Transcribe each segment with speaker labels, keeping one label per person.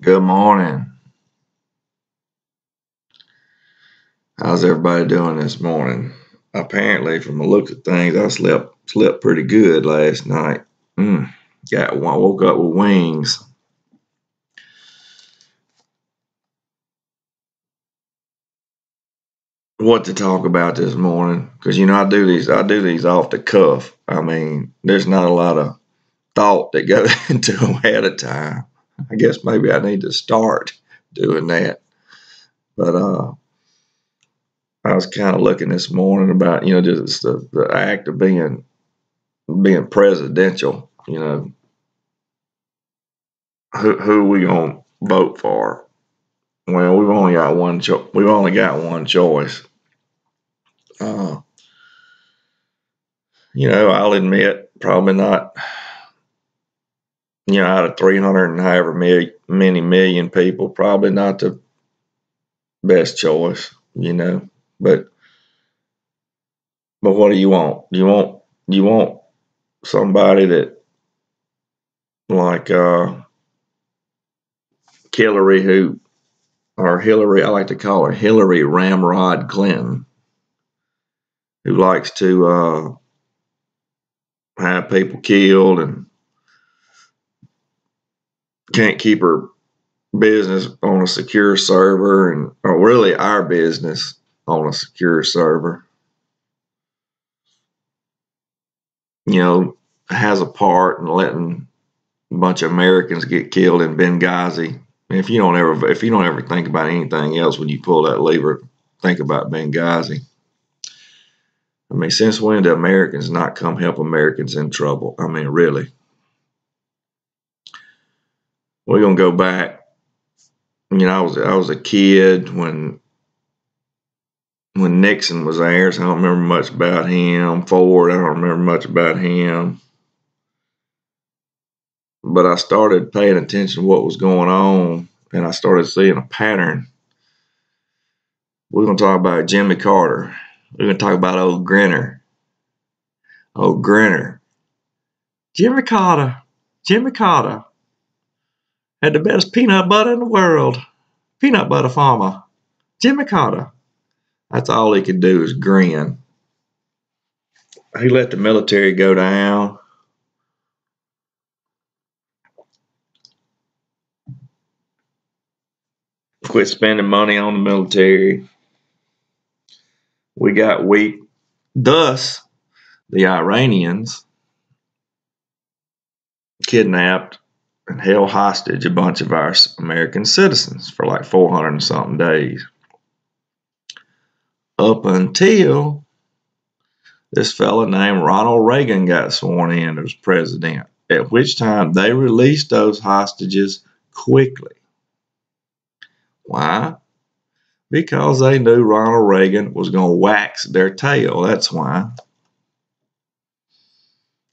Speaker 1: Good morning. How's everybody doing this morning? Apparently, from the looks of things, I slept pretty good last night. Woke up with wings. What to talk about this morning? Because I do these off the cuff. I mean, there's not a lot of thought that goes into them ahead of time. I guess maybe I need to start doing that. But I was kind of looking this morning about just the act of being presidential. Who we gonna vote for? Well, We've only got one choice. Uh, I'll admit, probably not. Out of 300 and however many million people, probably not the best choice. But what do you want? You want somebody that like Hillary or Hillary? I like to call her Hillary Ramrod Clinton, who likes to have people killed and can't keep her business on a secure server, or really our business on a secure server. Has a part in letting a bunch of Americans get killed in Benghazi. If you don't ever think about anything else when you pull that lever, think about Benghazi. I mean, since when do Americans not come help Americans in trouble? I mean, really. We're gonna go back. I was a kid when Nixon was there, so I don't remember much about him. Ford, I don't remember much about him. But I started paying attention to what was going on, and I started seeing a pattern. We're going to talk about Jimmy Carter. We're going to talk about old Grinner. Old Grinner. Jimmy Carter. Jimmy Carter had the best peanut butter in the world. Peanut butter farmer. Jimmy Carter. That's all he could do is grin. He let the military go down. Quit spending money on the military. We got weak. Thus, the Iranians kidnapped and held hostage a bunch of our American citizens for like 400 and something days. Up until this fella named Ronald Reagan got sworn in as president, at which time they released those hostages quickly. Why? Because they knew Ronald Reagan was going to wax their tail. That's why.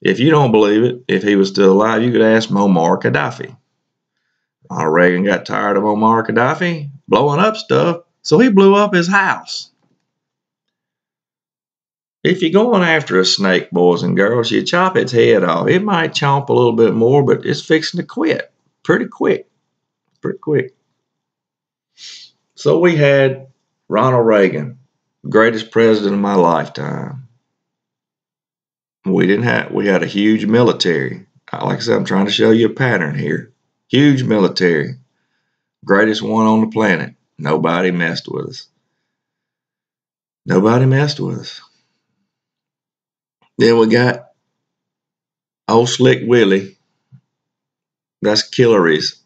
Speaker 1: If you don't believe it, if he was still alive, you could ask Muammar Gaddafi. Ronald Reagan got tired of Muammar Gaddafi blowing up stuff, so he blew up his house. If you're going after a snake, boys and girls, you chop its head off. It might chomp a little bit more, but it's fixing to quit pretty quick. Pretty quick. So we had Ronald Reagan, greatest president of my lifetime. We had a huge military. Like I said, I'm trying to show you a pattern here. Huge military. Greatest one on the planet. Nobody messed with us. Nobody messed with us. Then we got old Slick Willie. That's Hillary's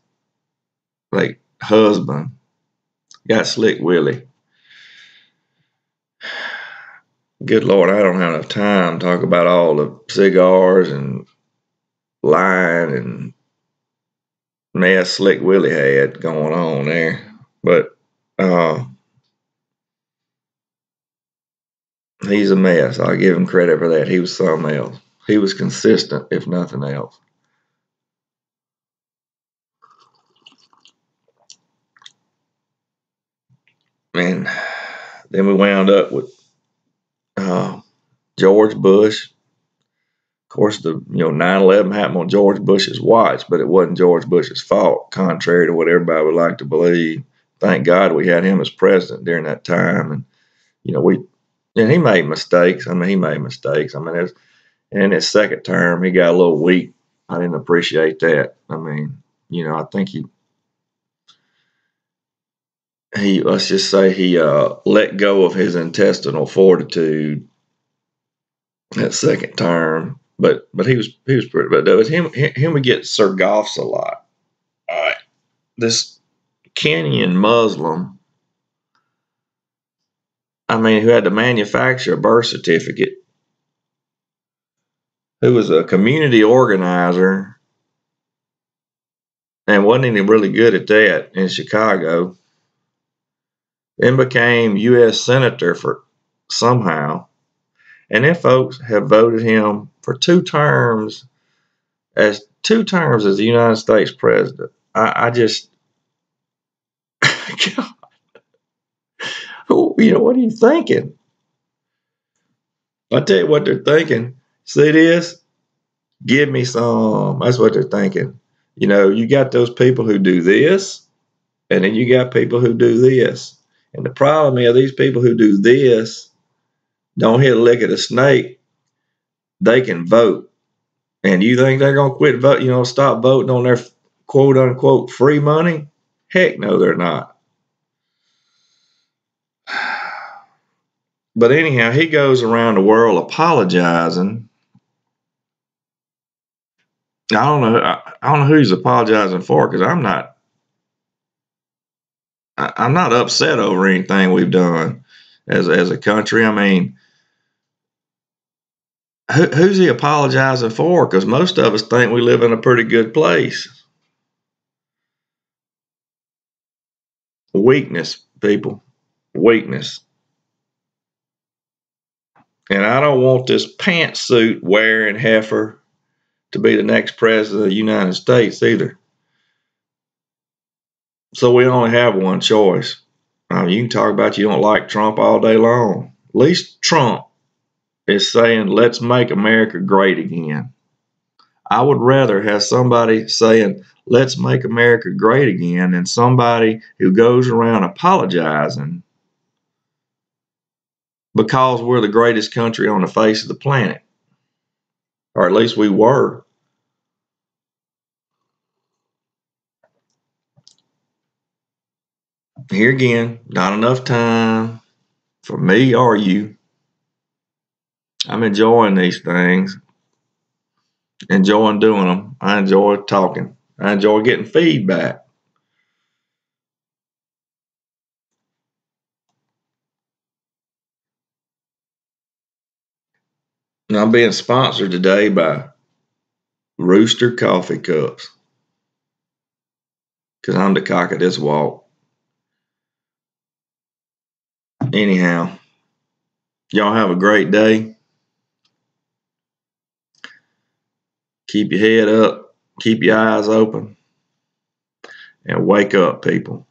Speaker 1: husband. Got Slick Willie. Good Lord, I don't have enough time to talk about all the cigars and lying and mess Slick Willie had going on there. But he's a mess. I'll give him credit for that. He was something else. He was consistent, if nothing else. And then we wound up with George Bush. Of course, the 9/11 happened on George Bush's watch, but it wasn't George Bush's fault, contrary to what everybody would like to believe. Thank God we had him as president during that time, and he made mistakes. I mean, he made mistakes. I mean, and in his second term, he got a little weak. I didn't appreciate that. I mean, I think he let's just say he let go of his intestinal fortitude that second term. But he was pretty. But with him we get Sir Goffs a lot. All right, this Kenyan Muslim. I mean, who had to manufacture a birth certificate, who was a community organizer and wasn't even really good at that in Chicago, then became U.S. Senator for somehow. And then folks have voted him for two terms as the United States president. I just, what are you thinking? I tell you what they're thinking. See this? Give me some. That's what they're thinking. You got those people who do this, and then you got people who do this. And the problem is these people who do this don't hit a lick of a snake. They can vote. And you think they're going to quit vote, stop voting on their quote unquote free money? Heck no, they're not. But anyhow, he goes around the world apologizing. I don't know who he's apologizing for, because I'm not upset over anything we've done as a country. I mean, who's he apologizing for? Because most of us think we live in a pretty good place. Weakness, people. Weakness. And I don't want this pantsuit wearing heifer to be the next president of the United States either. So we only have one choice. You can talk about you don't like Trump all day long. At least Trump is saying, let's make America great again. I would rather have somebody saying, let's make America great again, than somebody who goes around apologizing because we're the greatest country on the face of the planet. Or at least we were. Here again, not enough time for me or you. I'm enjoying these things, enjoying doing them. I enjoy talking. I enjoy getting feedback. And I'm being sponsored today by Rooster Coffee Cups, because I'm the cock of this walk. Anyhow, y'all have a great day. Keep your head up, keep your eyes open, and wake up, people.